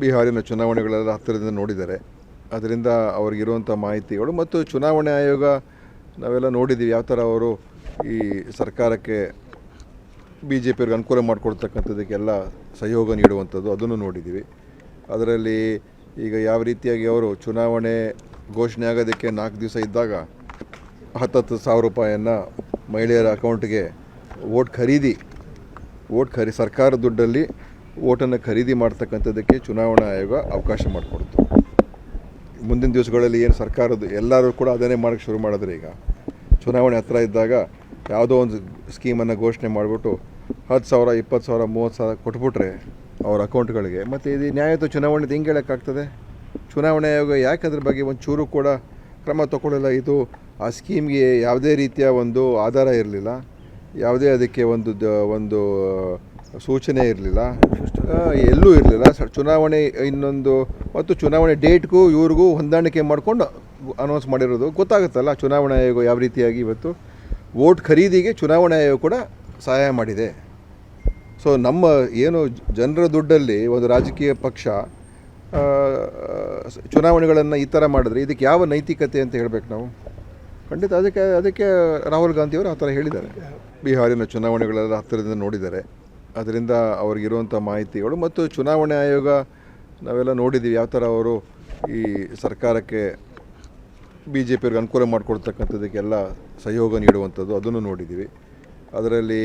ಬಿಹಾರಿನ ಚುನಾವಣೆಗಳೆಲ್ಲ ಹತ್ತಿರದಿಂದ ನೋಡಿದ್ದಾರೆ. ಅದರಿಂದ ಅವ್ರಿಗಿರುವಂಥ ಮಾಹಿತಿಗಳು ಮತ್ತು ಚುನಾವಣೆ ಆಯೋಗ ನಾವೆಲ್ಲ ನೋಡಿದ್ದೀವಿ ಯಾವ ಥರ ಅವರು ಈ ಸರ್ಕಾರಕ್ಕೆ ಬಿ ಜೆ ಪಿಯವ್ರಿಗೆ ಅನುಕೂಲ ಮಾಡಿಕೊಡ್ತಕ್ಕಂಥದ್ದಕ್ಕೆಲ್ಲ ಸಹಯೋಗ ನೀಡುವಂಥದ್ದು ಅದನ್ನು ನೋಡಿದ್ದೀವಿ. ಅದರಲ್ಲಿ ಈಗ ಯಾವ ರೀತಿಯಾಗಿ ಅವರು ಚುನಾವಣೆ ಘೋಷಣೆ ಆಗೋದಕ್ಕೆ 4 ದಿವಸ ಇದ್ದಾಗ 10,000 ರೂಪಾಯಿಯನ್ನು ಮಹಿಳೆಯರ ಅಕೌಂಟ್ಗೆ ಸರ್ಕಾರ ದುಡ್ಡಲ್ಲಿ ಓಟನ್ನು ಖರೀದಿ ಮಾಡ್ತಕ್ಕಂಥದ್ದಕ್ಕೆ ಚುನಾವಣಾ ಆಯೋಗ ಅವಕಾಶ ಮಾಡಿಕೊಡ್ತು. ಮುಂದಿನ ದಿವಸಗಳಲ್ಲಿ ಏನು ಸರ್ಕಾರದ್ದು ಎಲ್ಲರೂ ಕೂಡ ಅದನ್ನೇ ಮಾಡೋಕ್ಕೆ ಶುರು ಮಾಡಿದ್ರೆ ಈಗ ಚುನಾವಣೆ ಹತ್ರ ಇದ್ದಾಗ ಯಾವುದೋ ಒಂದು ಸ್ಕೀಮನ್ನು ಘೋಷಣೆ ಮಾಡಿಬಿಟ್ಟು 10,000 20,000 30,000 ಕೊಟ್ಬಿಟ್ರೆ ಅವ್ರ ಅಕೌಂಟ್ಗಳಿಗೆ ಮತ್ತು ಇದು ನ್ಯಾಯಯುತ ಚುನಾವಣೆ ಹೆಂಗೆ ಹೇಳೋಕ್ಕಾಗ್ತದೆ? ಚುನಾವಣಾ ಆಯೋಗ ಯಾಕೆ ಅದ್ರ ಬಗ್ಗೆ ಒಂದು ಚೂರು ಕೂಡ ಕ್ರಮ ತಗೊಳ್ಳಿಲ್ಲ? ಇದು ಆ ಸ್ಕೀಮ್ಗೆ ಯಾವುದೇ ರೀತಿಯ ಒಂದು ಆಧಾರ ಇರಲಿಲ್ಲ, ಯಾವುದೇ ಅದಕ್ಕೆ ಒಂದು ಸೂಚನೆ ಇರಲಿಲ್ಲ, ಎಲ್ಲೂ ಇರಲಿಲ್ಲ. ಚುನಾವಣೆ ಮತ್ತು ಚುನಾವಣೆ ಡೇಟ್ಗೂ ಇವ್ರಿಗೂ ಹೊಂದಾಣಿಕೆ ಮಾಡಿಕೊಂಡು ಅನೌನ್ಸ್ ಮಾಡಿರೋದು ಗೊತ್ತಾಗುತ್ತಲ್ಲ ಚುನಾವಣಾ ಆಯೋಗ ಯಾವ ರೀತಿಯಾಗಿ ಇವತ್ತು ವೋಟ್ ಖರೀದಿಗೆ ಚುನಾವಣಾ ಆಯೋಗ ಕೂಡ ಸಹಾಯ ಮಾಡಿದೆ. ಸೊ ನಮ್ಮ ಏನು ಜನರ ದುಡ್ಡಲ್ಲಿ ಒಂದು ರಾಜಕೀಯ ಪಕ್ಷ ಚುನಾವಣೆಗಳನ್ನು ಈ ಥರ ಮಾಡಿದ್ರೆ ಇದಕ್ಕೆ ಯಾವ ನೈತಿಕತೆ ಅಂತ ಹೇಳಬೇಕು ನಾವು? ಖಂಡಿತ ಅದಕ್ಕೆ ರಾಹುಲ್ ಗಾಂಧಿಯವರು ಆ ಥರ ಹೇಳಿದ್ದಾರೆ. ಬಿಹಾರಿನ ಚುನಾವಣೆಗಳೆಲ್ಲ ಹತ್ತಿರದಿಂದ ನೋಡಿದ್ದಾರೆ. ಅದರಿಂದ ಅವ್ರಿಗಿರುವಂಥ ಮಾಹಿತಿಗಳು ಮತ್ತು ಚುನಾವಣೆ ಆಯೋಗ ನಾವೆಲ್ಲ ನೋಡಿದ್ದೀವಿ ಯಾವ ಥರ ಅವರು ಈ ಸರ್ಕಾರಕ್ಕೆ ಬಿ ಜೆ ಪಿಯವ್ರಿಗೆ ಅನುಕೂಲ ಮಾಡಿಕೊಡ್ತಕ್ಕಂಥದ್ದಕ್ಕೆಲ್ಲ ಸಹಯೋಗ ನೀಡುವಂಥದ್ದು ಅದನ್ನು ನೋಡಿದ್ದೀವಿ. ಅದರಲ್ಲಿ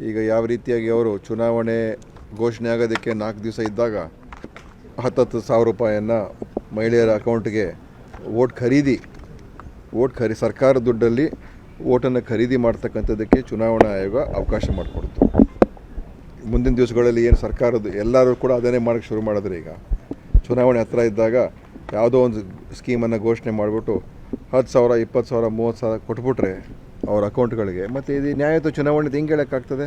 ಈಗ ಯಾವ ರೀತಿಯಾಗಿ ಅವರು ಚುನಾವಣೆ ಘೋಷಣೆ ಆಗೋದಕ್ಕೆ 4 ದಿವಸ ಇದ್ದಾಗ 10,000 ರೂಪಾಯಿಯನ್ನು ಮಹಿಳೆಯರ ಅಕೌಂಟ್ಗೆ ಸರ್ಕಾರ ದುಡ್ಡಲ್ಲಿ ಓಟನ್ನು ಖರೀದಿ ಮಾಡ್ತಕ್ಕಂಥದ್ದಕ್ಕೆ ಚುನಾವಣಾ ಆಯೋಗ ಅವಕಾಶ ಮಾಡಿಕೊಡ್ತು. ಮುಂದಿನ ದಿವಸಗಳಲ್ಲಿ ಏನು ಸರ್ಕಾರದ್ದು ಎಲ್ಲರೂ ಕೂಡ ಅದನ್ನೇ ಮಾಡೋಕ್ಕೆ ಶುರು ಮಾಡಿದ್ರೆ ಈಗ ಚುನಾವಣೆ ಹತ್ರ ಇದ್ದಾಗ ಯಾವುದೋ ಒಂದು ಸ್ಕೀಮನ್ನು ಘೋಷಣೆ ಮಾಡಿಬಿಟ್ಟು 10,000 20,000 30,000 ಕೊಟ್ಬಿಟ್ರೆ ಅವ್ರ ಅಕೌಂಟ್ಗಳಿಗೆ ಮತ್ತು ಇದು ನ್ಯಾಯಯುತ ಚುನಾವಣೆ ಹೆಂಗೆ ಹೇಳೋಕ್ಕಾಗ್ತದೆ?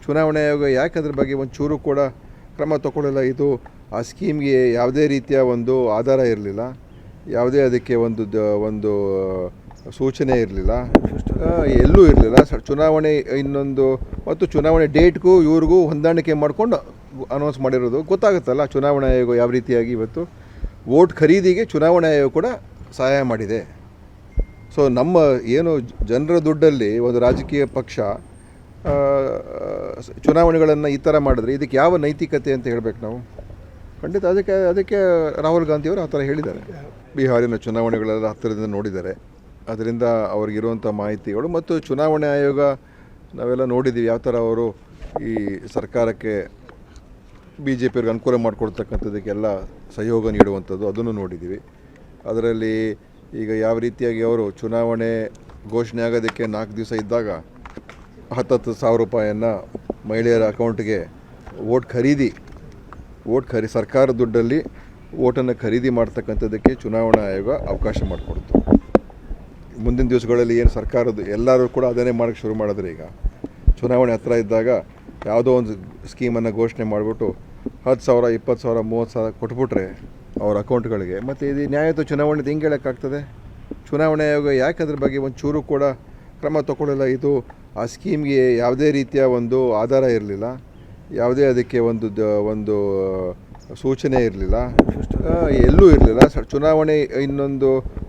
ಚುನಾವಣೆ ಆಯೋಗ ಯಾಕೆ ಅದ್ರ ಬಗ್ಗೆ ಒಂದು ಚೂರು ಕೂಡ ಕ್ರಮ ತಗೊಳ್ಳಿಲ್ಲ? ಇದು ಆ ಸ್ಕೀಮ್ಗೆ ಯಾವುದೇ ರೀತಿಯ ಒಂದು ಆಧಾರ ಇರಲಿಲ್ಲ, ಯಾವುದೇ ಅದಕ್ಕೆ ಒಂದು ಸೂಚನೆ ಇರಲಿಲ್ಲ, ಎಲ್ಲೂ ಇರಲಿಲ್ಲ. ಚುನಾವಣೆ ಮತ್ತು ಚುನಾವಣೆ ಡೇಟ್ಗೂ ಇವ್ರಿಗೂ ಹೊಂದಾಣಿಕೆ ಮಾಡಿಕೊಂಡು ಅನೌನ್ಸ್ ಮಾಡಿರೋದು ಗೊತ್ತಾಗುತ್ತಲ್ಲ ಚುನಾವಣಾ ಆಯೋಗ ಯಾವ ರೀತಿಯಾಗಿ ಇವತ್ತು ವೋಟ್ ಖರೀದಿಗೆ ಚುನಾವಣಾ ಆಯೋಗ ಕೂಡ ಸಹಾಯ ಮಾಡಿದೆ. ಸೊ ನಮ್ಮ ಏನು ಜನರ ದುಡ್ಡಲ್ಲಿ ಒಂದು ರಾಜಕೀಯ ಪಕ್ಷ ಚುನಾವಣೆಗಳನ್ನು ಈ ಥರ ಮಾಡಿದ್ರೆ ಇದಕ್ಕೆ ಯಾವ ನೈತಿಕತೆ ಅಂತ ಹೇಳಬೇಕು ನಾವು? ಖಂಡಿತ ಅದಕ್ಕೆ ರಾಹುಲ್ ಗಾಂಧಿಯವರು ಆ ಥರ ಹೇಳಿದ್ದಾರೆ. ಬಿಹಾರಿನ ಚುನಾವಣೆಗಳೆಲ್ಲ ಹತ್ತಿರದಿಂದ ನೋಡಿದ್ದಾರೆ. ಅದರಿಂದ ಅವ್ರಿಗಿರುವಂಥ ಮಾಹಿತಿಗಳು ಮತ್ತು ಚುನಾವಣೆ ಆಯೋಗ ನಾವೆಲ್ಲ ನೋಡಿದ್ದೀವಿ ಯಾವ ಥರ ಅವರು ಈ ಸರ್ಕಾರಕ್ಕೆ ಬಿ ಜೆ ಪಿಯವ್ರಿಗೆ ಅನುಕೂಲ ಮಾಡಿಕೊಡ್ತಕ್ಕಂಥದ್ದಕ್ಕೆಲ್ಲ ಸಹಯೋಗ ನೀಡುವಂಥದ್ದು ಅದನ್ನು ನೋಡಿದ್ದೀವಿ. ಅದರಲ್ಲಿ ಈಗ ಯಾವ ರೀತಿಯಾಗಿ ಅವರು ಚುನಾವಣೆ ಘೋಷಣೆ ಆಗೋದಕ್ಕೆ 4 ದಿವಸ ಇದ್ದಾಗ 10,000 ರೂಪಾಯಿಯನ್ನು ಮಹಿಳೆಯರ ಅಕೌಂಟ್ಗೆ ಸರ್ಕಾರ ದುಡ್ಡಲ್ಲಿ ಓಟನ್ನು ಖರೀದಿ ಮಾಡ್ತಕ್ಕಂಥದ್ದಕ್ಕೆ ಚುನಾವಣಾ ಆಯೋಗ ಅವಕಾಶ ಮಾಡಿಕೊಡ್ತು. ಮುಂದಿನ ದಿವಸಗಳಲ್ಲಿ ಏನು ಸರ್ಕಾರದ್ದು ಎಲ್ಲರೂ ಕೂಡ ಅದನ್ನೇ ಮಾಡೋಕ್ಕೆ ಶುರು ಮಾಡಿದ್ರೆ ಈಗ ಚುನಾವಣೆ ಹತ್ರ ಇದ್ದಾಗ ಯಾವುದೋ ಒಂದು ಸ್ಕೀಮನ್ನು ಘೋಷಣೆ ಮಾಡಿಬಿಟ್ಟು 10,000 20,000 30,000 ಕೊಟ್ಬಿಟ್ರೆ ಅವ್ರ ಅಕೌಂಟ್ಗಳಿಗೆ ಮತ್ತು ಇದು ನ್ಯಾಯಯುತ ಚುನಾವಣೆ ಹೆಂಗೆ ಹೇಳೋಕ್ಕಾಗ್ತದೆ? ಚುನಾವಣಾ ಆಯೋಗ ಯಾಕೆ ಅದ್ರ ಬಗ್ಗೆ ಒಂದು ಚೂರು ಕೂಡ ಕ್ರಮ ತಗೊಳ್ಳಿಲ್ಲ? ಇದು ಆ ಸ್ಕೀಮ್ಗೆ ಯಾವುದೇ ರೀತಿಯ ಒಂದು ಆಧಾರ ಇರಲಿಲ್ಲ, ಯಾವುದೇ ಅದಕ್ಕೆ ಒಂದು ಸೂಚನೆ ಇರಲಿಲ್ಲ, ಎಲ್ಲೂ ಇರಲಿಲ್ಲ. ಚುನಾವಣೆ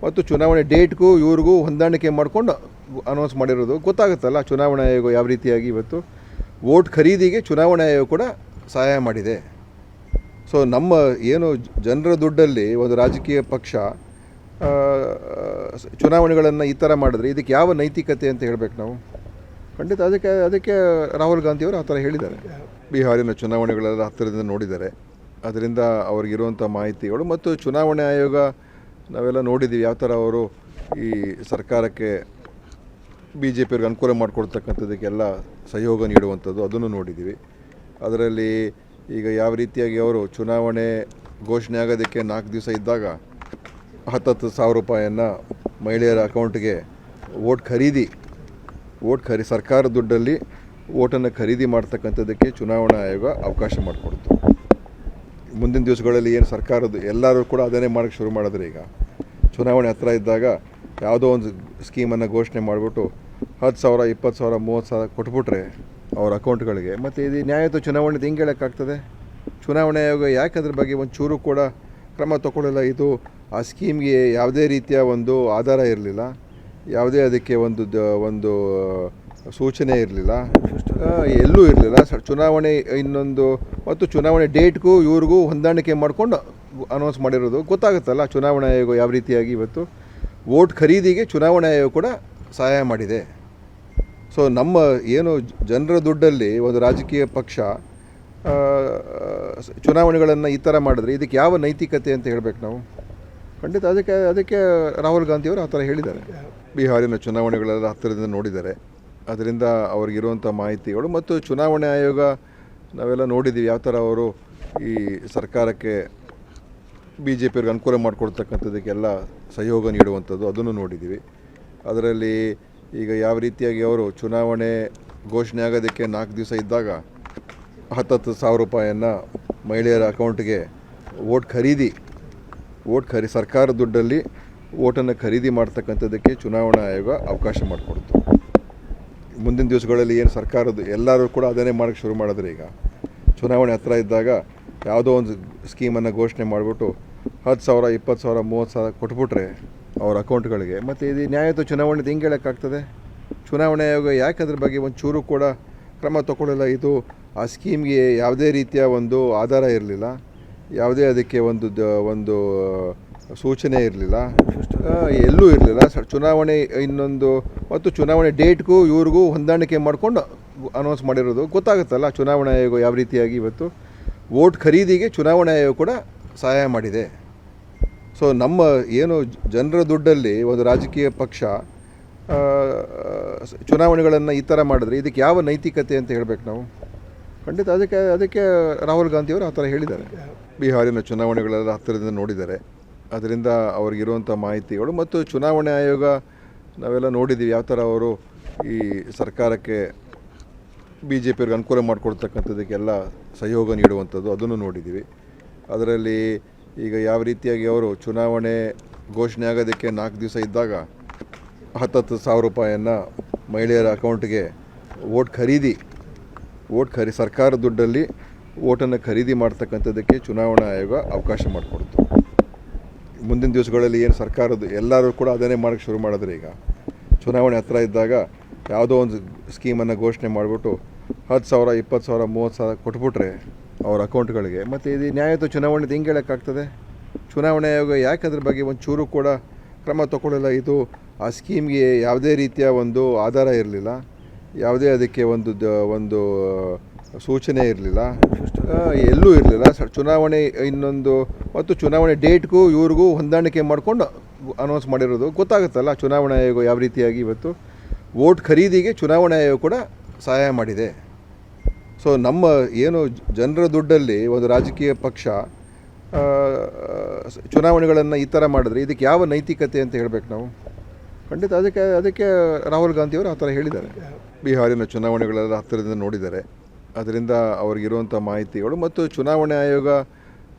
ಮತ್ತು ಚುನಾವಣೆ ಡೇಟ್ಗೂ ಇವ್ರಿಗೂ ಹೊಂದಾಣಿಕೆ ಮಾಡಿಕೊಂಡು ಅನೌನ್ಸ್ ಮಾಡಿರೋದು ಗೊತ್ತಾಗುತ್ತಲ್ಲ ಚುನಾವಣಾ ಆಯೋಗ ಯಾವ ರೀತಿಯಾಗಿ ಇವತ್ತು ವೋಟ್ ಖರೀದಿಗೆ ಚುನಾವಣಾ ಆಯೋಗ ಕೂಡ ಸಹಾಯ ಮಾಡಿದೆ. ಸೊ ನಮ್ಮ ಏನು ಜನರ ದುಡ್ಡಲ್ಲಿ ಒಂದು ರಾಜಕೀಯ ಪಕ್ಷ ಚುನಾವಣೆಗಳನ್ನು ಈ ಥರ ಮಾಡಿದ್ರೆ ಇದಕ್ಕೆ ಯಾವ ನೈತಿಕತೆ ಅಂತ ಹೇಳಬೇಕು ನಾವು? ಖಂಡಿತ ಅದಕ್ಕೆ ರಾಹುಲ್ ಗಾಂಧಿಯವರು ಆ ಥರ ಹೇಳಿದ್ದಾರೆ. ಬಿಹಾರಿನ ಚುನಾವಣೆಗಳೆಲ್ಲ ಹತ್ತಿರದಿಂದ ನೋಡಿದ್ದಾರೆ. ಅದರಿಂದ ಅವ್ರಿಗಿರುವಂಥ ಮಾಹಿತಿಗಳು ಮತ್ತು ಚುನಾವಣೆ ಆಯೋಗ ನಾವೆಲ್ಲ ನೋಡಿದ್ದೀವಿ ಯಾವ ಥರ ಅವರು ಈ ಸರ್ಕಾರಕ್ಕೆ ಬಿ ಜೆ ಪಿಯವ್ರಿಗೆ ಅನುಕೂಲ ಮಾಡಿಕೊಡ್ತಕ್ಕಂಥದ್ದಕ್ಕೆಲ್ಲ ಸಹಯೋಗ ನೀಡುವಂಥದ್ದು ಅದನ್ನು ನೋಡಿದ್ದೀವಿ. ಅದರಲ್ಲಿ ಈಗ ಯಾವ ರೀತಿಯಾಗಿ ಅವರು ಚುನಾವಣೆ ಘೋಷಣೆ ಆಗೋದಕ್ಕೆ 4 ದಿವಸ ಇದ್ದಾಗ 10,000 ರೂಪಾಯಿಯನ್ನು ಮಹಿಳೆಯರ ಅಕೌಂಟ್ಗೆ ಸರ್ಕಾರ ದುಡ್ಡಲ್ಲಿ ಓಟನ್ನು ಖರೀದಿ ಮಾಡ್ತಕ್ಕಂಥದ್ದಕ್ಕೆ ಚುನಾವಣಾ ಆಯೋಗ ಅವಕಾಶ ಮಾಡಿಕೊಡ್ತು. ಮುಂದಿನ ದಿವಸಗಳಲ್ಲಿ ಏನು ಸರ್ಕಾರದ್ದು ಎಲ್ಲರೂ ಕೂಡ ಅದನ್ನೇ ಮಾಡೋಕ್ಕೆ ಶುರು ಮಾಡಿದ್ರೆ ಈಗ ಚುನಾವಣೆ ಹತ್ರ ಇದ್ದಾಗ ಯಾವುದೋ ಒಂದು ಸ್ಕೀಮನ್ನು ಘೋಷಣೆ ಮಾಡಿಬಿಟ್ಟು 10,000 20,000 30,000 ಕೊಟ್ಬಿಟ್ರೆ ಅವ್ರ ಅಕೌಂಟ್ಗಳಿಗೆ ಮತ್ತು ಇದು ನ್ಯಾಯಯುತ ಚುನಾವಣೆ ಹೆಂಗೆ ಹೇಳೋಕ್ಕಾಗ್ತದೆ? ಚುನಾವಣಾ ಆಯೋಗ ಯಾಕೆ ಅದ್ರ ಬಗ್ಗೆ ಒಂದು ಚೂರು ಕೂಡ ಕ್ರಮ ತಗೊಳ್ಳಿಲ್ಲ? ಇದು ಆ ಸ್ಕೀಮ್ಗೆ ಯಾವುದೇ ರೀತಿಯ ಒಂದು ಆಧಾರ ಇರಲಿಲ್ಲ, ಯಾವುದೇ ಅದಕ್ಕೆ ಒಂದು ಸೂಚನೆ ಇರಲಿಲ್ಲ, ಎಲ್ಲೂ ಇರಲಿಲ್ಲ. ಚುನಾವಣೆ ಇನ್ನೊಂದು ಮತ್ತು ಚುನಾವಣೆ ಡೇಟ್ಗೂ ಇವ್ರಿಗೂ ಹೊಂದಾಣಿಕೆ ಮಾಡಿಕೊಂಡು ಅನೌನ್ಸ್ ಮಾಡಿರೋದು ಗೊತ್ತಾಗುತ್ತಲ್ಲ ಚುನಾವಣಾ ಆಯೋಗ ಯಾವ ರೀತಿಯಾಗಿ ಇವತ್ತು ವೋಟ್ ಖರೀದಿಗೆ ಚುನಾವಣಾ ಆಯೋಗ ಕೂಡ ಸಹಾಯ ಮಾಡಿದೆ. ಸೊ ನಮ್ಮ ಏನು ಜನರ ದುಡ್ಡಲ್ಲಿ ಒಂದು ರಾಜಕೀಯ ಪಕ್ಷ ಚುನಾವಣೆಗಳನ್ನು ಈ ಥರ ಮಾಡಿದ್ರೆ ಇದಕ್ಕೆ ಯಾವ ನೈತಿಕತೆ ಅಂತ ಹೇಳಬೇಕು ನಾವು? ಖಂಡಿತ ಅದಕ್ಕೆ ರಾಹುಲ್ ಗಾಂಧಿಯವರು ಆ ಥರ ಹೇಳಿದ್ದಾರೆ. ಬಿಹಾರಿನ ಚುನಾವಣೆಗಳೆಲ್ಲ ಹತ್ತಿರದಿಂದ ನೋಡಿದ್ದಾರೆ, ಅದರಿಂದ ಅವ್ರಿಗಿರುವಂಥ ಮಾಹಿತಿಗಳು ಮತ್ತು ಚುನಾವಣೆ ಆಯೋಗ ನಾವೆಲ್ಲ ನೋಡಿದ್ದೀವಿ ಯಾವ ಥರ ಅವರು ಈ ಸರ್ಕಾರಕ್ಕೆ BJPಯವ್ರಿಗೆ ಅನುಕೂಲ ಮಾಡಿಕೊಡ್ತಕ್ಕಂಥದ್ದಕ್ಕೆಲ್ಲ ಸಹಯೋಗ ನೀಡುವಂಥದ್ದು ಅದನ್ನು ನೋಡಿದ್ದೀವಿ. ಅದರಲ್ಲಿ ಈಗ ಯಾವ ರೀತಿಯಾಗಿ ಅವರು ಚುನಾವಣೆ ಘೋಷಣೆ ಆಗೋದಕ್ಕೆ 4 ದಿವಸ ಇದ್ದಾಗ 10,000 ರೂಪಾಯಿಯನ್ನು ಮಹಿಳೆಯರ ಅಕೌಂಟ್ಗೆ ವೋಟ್ ಖರೀದಿ ಸರ್ಕಾರದ ದುಡ್ಡಲ್ಲಿ ವೋಟನ್ನು ಖರೀದಿ ಮಾಡ್ತಕ್ಕಂಥದ್ದಕ್ಕೆ ಚುನಾವಣಾ ಆಯೋಗ ಅವಕಾಶ ಮಾಡಿಕೊಡ್ತು. ಮುಂದಿನ ದಿವಸಗಳಲ್ಲಿ ಏನು ಸರ್ಕಾರದ್ದು ಎಲ್ಲರೂ ಕೂಡ ಅದನ್ನೇ ಮಾಡೋಕ್ಕೆ ಶುರು ಮಾಡಿದ್ರೆ ಈಗ ಚುನಾವಣೆ ಹತ್ತಿರ ಇದ್ದಾಗ ಯಾವುದೋ ಒಂದು ಸ್ಕೀಮನ್ನು ಘೋಷಣೆ ಮಾಡಿಬಿಟ್ಟು 10,000, 20,000, 30,000 ಕೊಟ್ಬಿಟ್ರೆ ಅವ್ರ ಅಕೌಂಟ್ಗಳಿಗೆ, ಮತ್ತು ಇದು ನ್ಯಾಯಯುತ ಚುನಾವಣೆದು ಹೆಂಗೆ ಹೇಳೋಕ್ಕಾಗ್ತದೆ? ಚುನಾವಣಾ ಆಯೋಗ ಯಾಕೆ ಅದ್ರ ಬಗ್ಗೆ ಒಂದು ಚೂರು ಕೂಡ ಕ್ರಮ ತಗೊಳ್ಳಿಲ್ಲ? ಇದು ಆ ಸ್ಕೀಮ್ಗೆ ಯಾವುದೇ ರೀತಿಯ ಒಂದು ಆಧಾರ ಇರಲಿಲ್ಲ, ಯಾವುದೇ ಅದಕ್ಕೆ ಒಂದು ಸೂಚನೆ ಇರಲಿಲ್ಲ, ಎಲ್ಲೂ ಇರಲಿಲ್ಲ. ಚುನಾವಣೆ ಇನ್ನೊಂದು ಮತ್ತು ಚುನಾವಣೆ ಡೇಟ್ಗೂ ಇವ್ರಿಗೂ ಹೊಂದಾಣಿಕೆ ಮಾಡಿಕೊಂಡು ಅನೌನ್ಸ್ ಮಾಡಿರೋದು ಗೊತ್ತಾಗುತ್ತಲ್ಲ ಚುನಾವಣಾ ಆಯೋಗ ಯಾವ ರೀತಿಯಾಗಿ ಇವತ್ತು ವೋಟ್ ಖರೀದಿಗೆ ಚುನಾವಣಾ ಆಯೋಗ ಕೂಡ ಸಹಾಯ ಮಾಡಿದೆ. ಸೊ ನಮ್ಮ ಏನು ಜನರ ದುಡ್ಡಲ್ಲಿ ಒಂದು ರಾಜಕೀಯ ಪಕ್ಷ ಚುನಾವಣೆಗಳನ್ನು ಈ ಥರ ಮಾಡಿದ್ರೆ ಇದಕ್ಕೆ ಯಾವ ನೈತಿಕತೆ ಅಂತ ಹೇಳಬೇಕು ನಾವು? ಖಂಡಿತ ಅದಕ್ಕೆ ರಾಹುಲ್ ಗಾಂಧಿಯವರು ಆ ಥರ ಹೇಳಿದ್ದಾರೆ. ಬಿಹಾರಿನ ಚುನಾವಣೆಗಳೆಲ್ಲ ಹತ್ತಿರದಿಂದ ನೋಡಿದ್ದಾರೆ, ಅದರಿಂದ ಅವ್ರಿಗಿರುವಂಥ ಮಾಹಿತಿಗಳು ಮತ್ತು ಚುನಾವಣೆ ಆಯೋಗ ನಾವೆಲ್ಲ ನೋಡಿದ್ದೀವಿ ಯಾವ ಥರ ಅವರು ಈ ಸರ್ಕಾರಕ್ಕೆ BJPಯವ್ರಿಗೆ ಅನುಕೂಲ ಮಾಡಿಕೊಡ್ತಕ್ಕಂಥದ್ದಕ್ಕೆಲ್ಲ ಸಹಯೋಗ ನೀಡುವಂಥದ್ದು ಅದನ್ನು ನೋಡಿದ್ದೀವಿ. ಅದರಲ್ಲಿ ಈಗ ಯಾವ ರೀತಿಯಾಗಿ ಅವರು ಚುನಾವಣೆ ಘೋಷಣೆ ಆಗೋದಕ್ಕೆ 4 ದಿವಸ ಇದ್ದಾಗ 10,000 ರೂಪಾಯಿಯನ್ನು ಮಹಿಳೆಯರ ಅಕೌಂಟ್ಗೆ ವೋಟ್ ಖರೀದಿ ಸರ್ಕಾರದ ದುಡ್ಡಲ್ಲಿ ವೋಟನ್ನು ಖರೀದಿ ಮಾಡ್ತಕ್ಕಂಥದ್ದಕ್ಕೆ ಚುನಾವಣಾ ಆಯೋಗ ಅವಕಾಶ ಮಾಡಿಕೊಡ್ತು. ಮುಂದಿನ ದಿವಸಗಳಲ್ಲಿ ಏನು ಸರ್ಕಾರದ್ದು ಎಲ್ಲರೂ ಕೂಡ ಅದನ್ನೇ ಮಾಡೋಕ್ಕೆ ಶುರು ಮಾಡಿದ್ರೆ ಈಗ ಚುನಾವಣೆ ಹತ್ತಿರ ಇದ್ದಾಗ ಯಾವುದೋ ಒಂದು ಸ್ಕೀಮನ್ನು ಘೋಷಣೆ ಮಾಡಿಬಿಟ್ಟು 10,000, 20,000, 30,000 ಕೊಟ್ಬಿಟ್ರೆ ಅವ್ರ ಅಕೌಂಟ್ಗಳಿಗೆ, ಮತ್ತು ಇದು ನ್ಯಾಯಯುತ ಚುನಾವಣೆದು ಹೆಂಗೆ ಹೇಳೋಕ್ಕಾಗ್ತದೆ? ಚುನಾವಣಾ ಆಯೋಗ ಯಾಕೆ ಅದ್ರ ಬಗ್ಗೆ ಒಂದು ಚೂರು ಕೂಡ ಕ್ರಮ ತಗೊಳ್ಳಿಲ್ಲ? ಇದು ಆ ಸ್ಕೀಮ್ಗೆ ಯಾವುದೇ ರೀತಿಯ ಒಂದು ಆಧಾರ ಇರಲಿಲ್ಲ, ಯಾವುದೇ ಅದಕ್ಕೆ ಒಂದು ಸೂಚನೆ ಇರಲಿಲ್ಲ, ಎಲ್ಲೂ ಇರಲಿಲ್ಲ. ಚುನಾವಣೆ ಇನ್ನೊಂದು ಮತ್ತು ಚುನಾವಣೆ ಡೇಟ್ಗೂ ಇವ್ರಿಗೂ ಹೊಂದಾಣಿಕೆ ಮಾಡಿಕೊಂಡು ಅನೌನ್ಸ್ ಮಾಡಿರೋದು ಗೊತ್ತಾಗುತ್ತಲ್ಲ ಚುನಾವಣಾ ಆಯೋಗ ಯಾವ ರೀತಿಯಾಗಿ ಇವತ್ತು ವೋಟ್ ಖರೀದಿಗೆ ಚುನಾವಣಾ ಆಯೋಗ ಕೂಡ ಸಹಾಯ ಮಾಡಿದೆ. ಸೊ ನಮ್ಮ ಏನು ಜನರ ದುಡ್ಡಲ್ಲಿ ಒಂದು ರಾಜಕೀಯ ಪಕ್ಷ ಚುನಾವಣೆಗಳನ್ನು ಈ ಥರ ಮಾಡಿದ್ರೆ ಇದಕ್ಕೆ ಯಾವ ನೈತಿಕತೆ ಅಂತ ಹೇಳಬೇಕು ನಾವು? ಖಂಡಿತ ಅದಕ್ಕೆ ರಾಹುಲ್ ಗಾಂಧಿಯವರು ಆ ಥರ ಹೇಳಿದ್ದಾರೆ. ಬಿಹಾರಿನ ಚುನಾವಣೆಗಳೆಲ್ಲ ಹತ್ತಿರದಿಂದ ನೋಡಿದ್ದಾರೆ, ಅದರಿಂದ ಅವ್ರಿಗಿರುವಂಥ ಮಾಹಿತಿಗಳು ಮತ್ತು ಚುನಾವಣೆ ಆಯೋಗ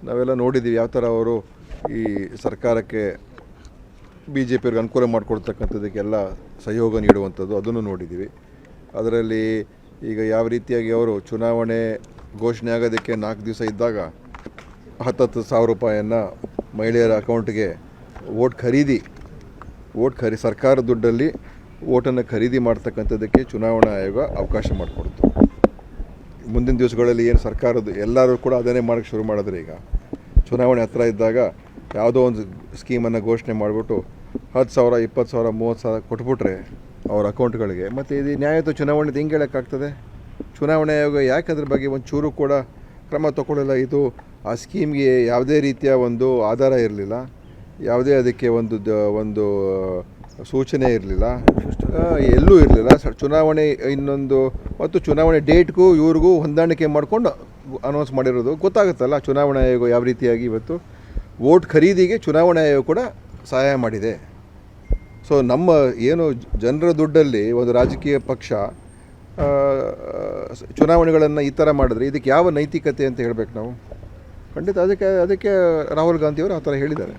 ನಾವೆಲ್ಲ ನೋಡಿದ್ದೀವಿ ಯಾವ ಥರ ಅವರು ಈ ಸರ್ಕಾರಕ್ಕೆ BJPಯವ್ರಿಗೆ ಅನುಕೂಲ ಮಾಡಿಕೊಡ್ತಕ್ಕಂಥದ್ದಕ್ಕೆಲ್ಲ ಸಹಯೋಗ ನೀಡುವಂಥದ್ದು ಅದನ್ನು ನೋಡಿದ್ದೀವಿ. ಅದರಲ್ಲಿ ಈಗ ಯಾವ ರೀತಿಯಾಗಿ ಅವರು ಚುನಾವಣೆ ಘೋಷಣೆ ಆಗೋದಕ್ಕೆ 4 ದಿವಸ ಇದ್ದಾಗ 10,000 ರೂಪಾಯಿಯನ್ನು ಮಹಿಳೆಯರ ಅಕೌಂಟ್ಗೆ ವೋಟ್ ಖರೀದಿ ಸರ್ಕಾರದ ದುಡ್ಡಲ್ಲಿ ವೋಟನ್ನು ಖರೀದಿ ಮಾಡ್ತಕ್ಕಂಥದ್ದಕ್ಕೆ ಚುನಾವಣಾ ಆಯೋಗ ಅವಕಾಶ ಮಾಡಿಕೊಡ್ತು. ಮುಂದಿನ ದಿವಸಗಳಲ್ಲಿ ಏನು ಸರ್ಕಾರದ್ದು ಎಲ್ಲರೂ ಕೂಡ ಅದನ್ನೇ ಮಾಡೋಕ್ಕೆ ಶುರು ಮಾಡಿದ್ರೆ ಈಗ ಚುನಾವಣೆ ಹತ್ತಿರ ಇದ್ದಾಗ ಯಾವುದೋ ಒಂದು ಸ್ಕೀಮನ್ನು ಘೋಷಣೆ ಮಾಡಿಬಿಟ್ಟು 10,000, 20,000, 30,000 ಕೊಟ್ಬಿಟ್ರೆ ಅವ್ರ ಅಕೌಂಟ್ಗಳಿಗೆ, ಮತ್ತು ಇದು ನ್ಯಾಯಯುತ ಚುನಾವಣೆದು ಹೆಂಗೆ ಹೇಳೋಕ್ಕಾಗ್ತದೆ? ಚುನಾವಣಾ ಆಯೋಗ ಯಾಕೆ ಅದ್ರ ಬಗ್ಗೆ ಒಂದು ಚೂರು ಕೂಡ ಕ್ರಮ ತಗೊಳ್ಳಿಲ್ಲ? ಇದು ಆ ಸ್ಕೀಮ್ಗೆ ಯಾವುದೇ ರೀತಿಯ ಒಂದು ಆಧಾರ ಇರಲಿಲ್ಲ, ಯಾವುದೇ ಅದಕ್ಕೆ ಒಂದು ಸೂಚನೆ ಇರಲಿಲ್ಲ, ಎಲ್ಲೂ ಇರಲಿಲ್ಲ. ಚುನಾವಣೆ ಇನ್ನೊಂದು ಮತ್ತು ಚುನಾವಣೆ ಡೇಟ್ಗೂ ಇವ್ರಿಗೂ ಹೊಂದಾಣಿಕೆ ಮಾಡಿಕೊಂಡು ಅನೌನ್ಸ್ ಮಾಡಿರೋದು ಗೊತ್ತಾಗುತ್ತಲ್ಲ ಚುನಾವಣಾ ಆಯೋಗ ಯಾವ ರೀತಿಯಾಗಿ ಇವತ್ತು ವೋಟ್ ಖರೀದಿಗೆ ಚುನಾವಣಾ ಆಯೋಗ ಕೂಡ ಸಹಾಯ ಮಾಡಿದೆ. ಸೊ ನಮ್ಮ ಏನು ಜನರ ದುಡ್ಡಲ್ಲಿ ಒಂದು ರಾಜಕೀಯ ಪಕ್ಷ ಚುನಾವಣೆಗಳನ್ನು ಈ ಥರ ಮಾಡಿದ್ರೆ ಇದಕ್ಕೆ ಯಾವ ನೈತಿಕತೆ ಅಂತ ಹೇಳಬೇಕು ನಾವು? ಖಂಡಿತ ಅದಕ್ಕೆ ರಾಹುಲ್ ಗಾಂಧಿಯವರು ಆ ಥರ ಹೇಳಿದ್ದಾರೆ.